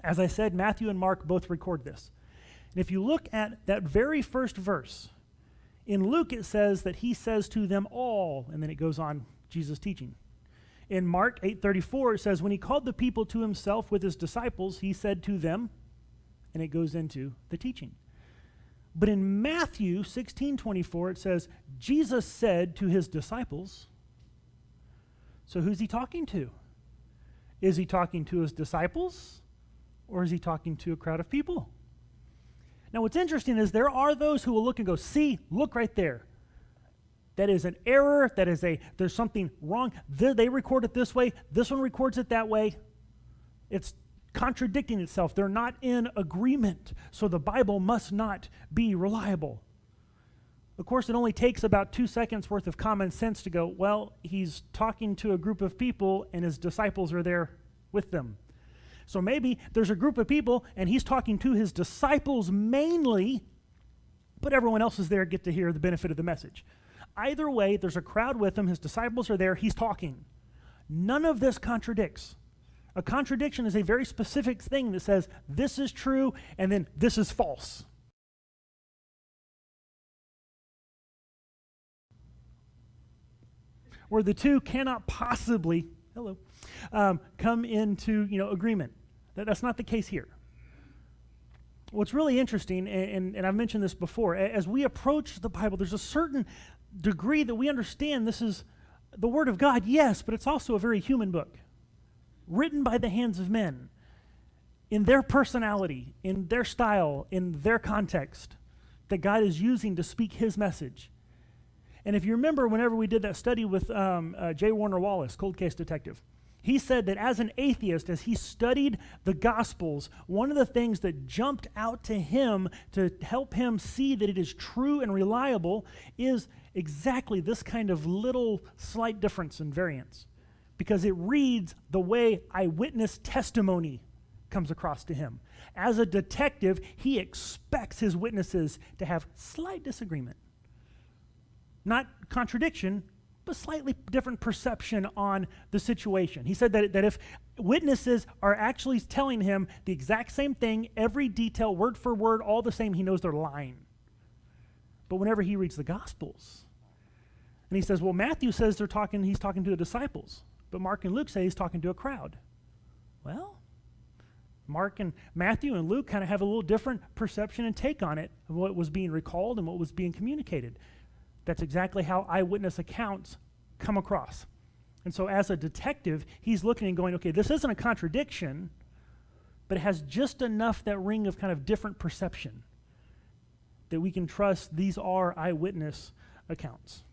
As I said, Matthew and Mark both record this. And if you look at that very first verse, in Luke it says that he says to them all, and then it goes on, Jesus teaching. In Mark 8:34 it says, when he called the people to himself with his disciples, he said to them, and it goes into the teaching. But in Matthew 16:24 it says, Jesus said to his disciples. So who's he talking to? Is he talking to his disciples, or is he talking to a crowd of people? Now what's interesting is there are those who will look and go, see, look right there. That is an error, there's something wrong. They record it this way, this one records it that way. It's contradicting itself. They're not in agreement, so the Bible must not be reliable. Of course, it only takes about 2 seconds worth of common sense to go, well, he's talking to a group of people and his disciples are there with them. So maybe there's a group of people and he's talking to his disciples mainly, but everyone else is there, get to hear the benefit of the message. Either way, there's a crowd with him, his disciples are there, he's talking. None of this contradicts. A contradiction is a very specific thing that says this is true and then this is false. Where the two cannot possibly, come into agreement. That's not the case here. What's really interesting, and I've mentioned this before, as we approach the Bible, there's a certain degree that we understand this is the Word of God, yes, but it's also a very human book, written by the hands of men, in their personality, in their style, in their context, that God is using to speak His message. And if you remember, whenever we did that study with J. Warner Wallace, Cold Case Detective, he said that as an atheist, as he studied the Gospels, one of the things that jumped out to him to help him see that it is true and reliable is exactly this kind of little slight difference in variance, because it reads the way eyewitness testimony comes across to him. As a detective, he expects his witnesses to have slight disagreement. Not contradiction, but slightly different perception on the situation. He said that if witnesses are actually telling him the exact same thing, every detail, word for word, all the same, he knows they're lying. But whenever he reads the Gospels, and he says, well, Matthew says he's talking to the disciples, but Mark and Luke say he's talking to a crowd. Well, Mark and Matthew and Luke kind of have a little different perception and take on it of what was being recalled and what was being communicated. That's exactly how eyewitness accounts come across. And so as a detective, he's looking and going, okay, this isn't a contradiction, but it has just enough that ring of kind of different perception that we can trust these are eyewitness accounts.